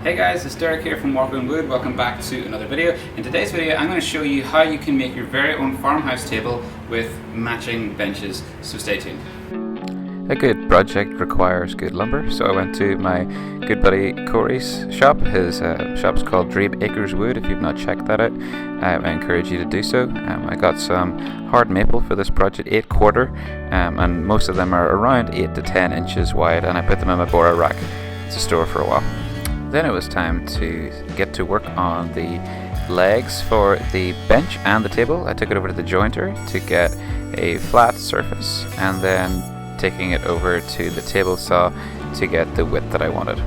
Hey guys, it's Derek here from Walking Wood. Welcome back to another video. In today's video I'm going to show you how you can make your very own farmhouse table with matching benches, so stay tuned. A good project requires good lumber, so I went to my good buddy Corey's shop. His shop's called Dream Acres Wood. If you've not checked that out, I encourage you to do so. I got some hard maple for this project, 8/4, and most of them are around 8 to 10 inches wide, and I put them in my Bora rack to store for a while. Then it was time to get to work on the legs for the bench and the table. I took it over to the jointer to get a flat surface, and then taking it over to the table saw to get the width that I wanted.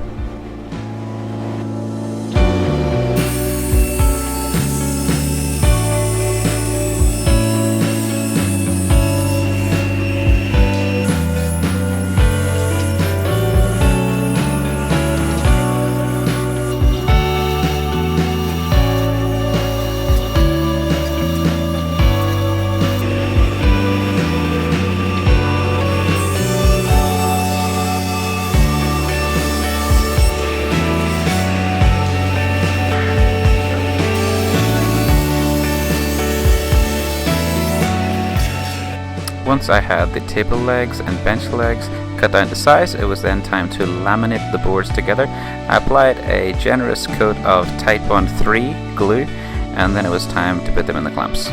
Once I had the table legs and bench legs cut down to size, it was then time to laminate the boards together. I applied a generous coat of Type 3 glue, and then it was time to put them in the clamps.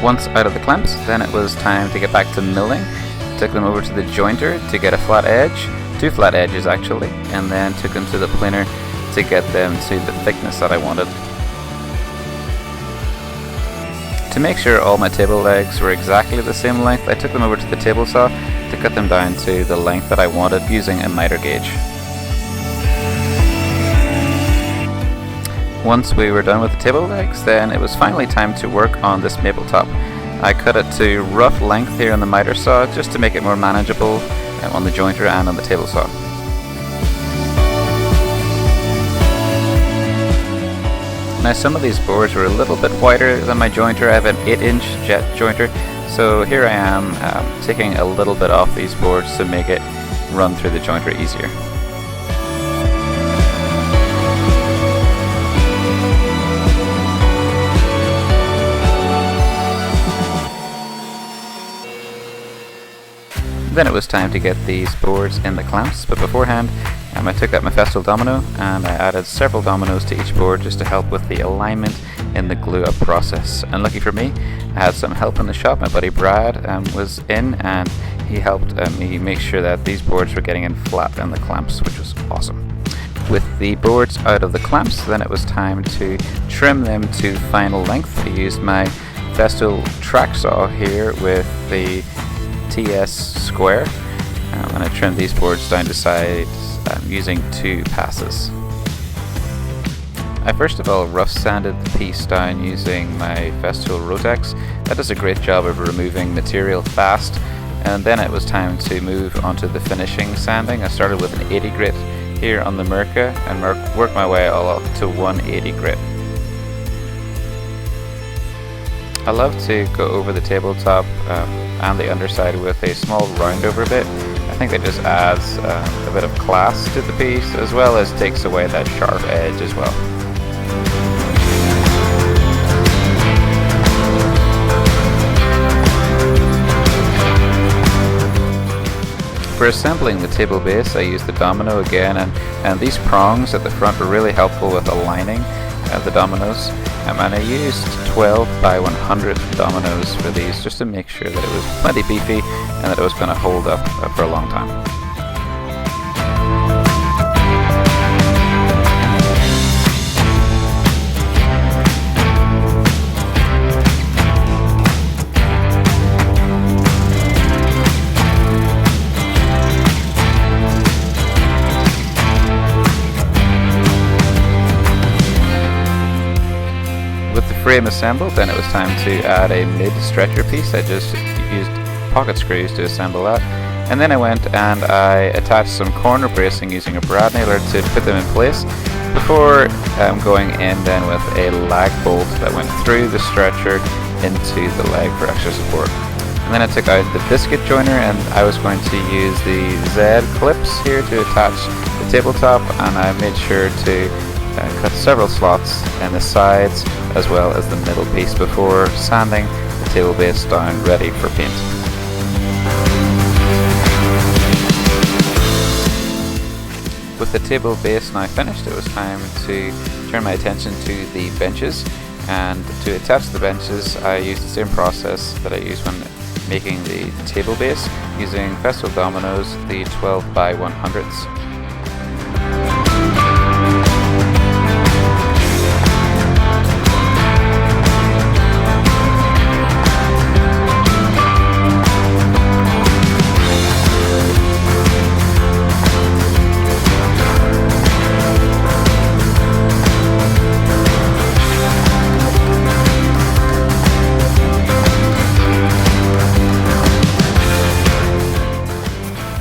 Once out of the clamps, then it was time to get back to milling. Took them over to the jointer to get a flat edge, 2 flat edges actually, and then took them to the planer to get them to the thickness that I wanted. To make sure all my table legs were exactly the same length, I took them over to the table saw to cut them down to the length that I wanted using a miter gauge. Once we were done with the table legs, then it was finally time to work on this maple top. I cut it to rough length here on the miter saw just to make it more manageable on the jointer and on the table saw. Now some of these boards were a little bit wider than my jointer. I have an 8-inch jet jointer, so here I am taking a little bit off these boards to make it run through the jointer easier. Then it was time to get these boards in the clamps, but beforehand I took out my Festool domino and I added several dominoes to each board just to help with the alignment in the glue up process. And lucky for me, I had some help in the shop. My buddy Brad was in, and he helped me make sure that these boards were getting in flat in the clamps, which was awesome. With the boards out of the clamps, then it was time to trim them to final length. I used my Festool track saw here with the TS square, and I trimmed these boards down to size using 2 passes. I first of all rough sanded the piece down using my Festool Rotex. That does a great job of removing material fast, and then it was time to move onto the finishing sanding. I started with an 80 grit here on the Mirka and worked my way all up to 180 grit. I love to go over the tabletop and the underside with a small roundover bit. I think it just adds a bit of class to the piece, as well as takes away that sharp edge as well. For assembling the table base, I used the domino again, and these prongs at the front were really helpful with aligning the dominoes. And I used 12 by 100 dominoes for these just to make sure that it was plenty beefy and that it was going to hold up for a long time. Frame assembled, then it was time to add a mid stretcher piece. I just used pocket screws to assemble that, And then I went and I attached some corner bracing using a brad nailer to put them in place. before going in then with a lag bolt that went through the stretcher into the leg for extra support. And then I took out the biscuit joiner, and I was going to use the Z clips here to attach the tabletop, and I made sure to cut several slots in the sides as well as the middle piece before sanding the table base down ready for paint. With the table base now finished, it was time to turn my attention to the benches, and to attach the benches I used the same process that I used when making the table base, using Festool dominoes, the 12 by 100s.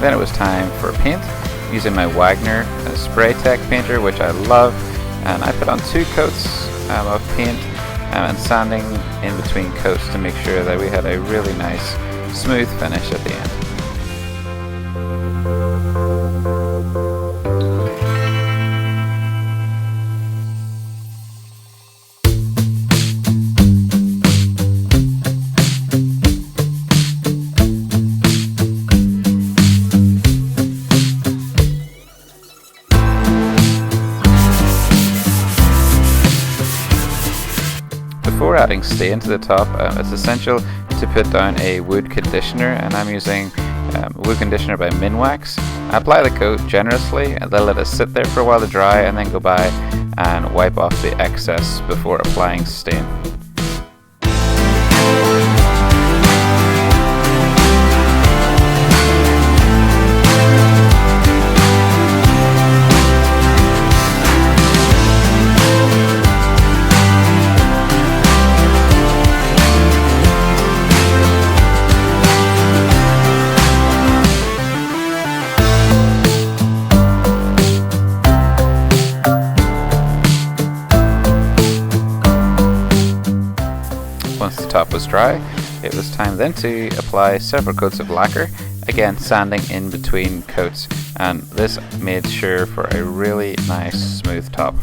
Then it was time for paint, using my Wagner Spray Tech painter, which I love, and I put on 2 coats of paint and sanding in between coats to make sure that we had a really nice smooth finish at the end. Before adding stain to the top, it's essential to put down a wood conditioner, and I'm using wood conditioner by Minwax. I apply the coat generously and then let it sit there for a while to dry, and then go by and wipe off the excess before applying stain. Once the top was dry, it was time then to apply several coats of lacquer, again sanding in between coats, and this made sure for a really nice smooth top.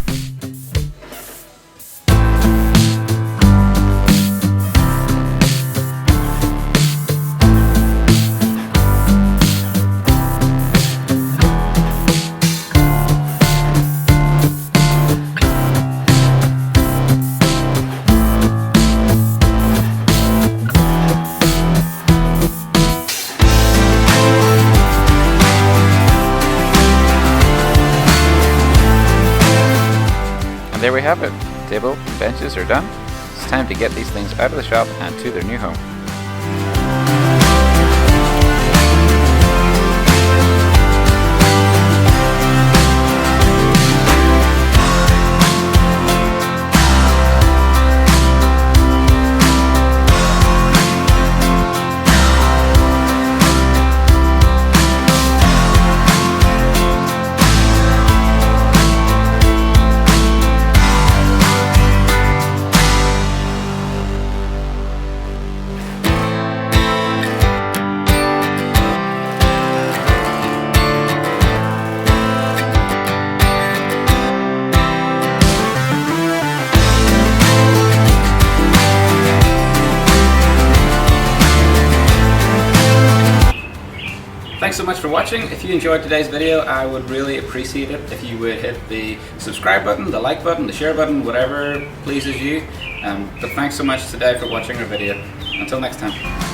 There we have it. Table and benches are done. It's time to get these things out of the shop and to their new home. Thanks so much for watching. If you enjoyed today's video, I would really appreciate it if you would hit the subscribe button, the like button, the share button, whatever pleases you. But thanks so much today for watching our video. Until next time.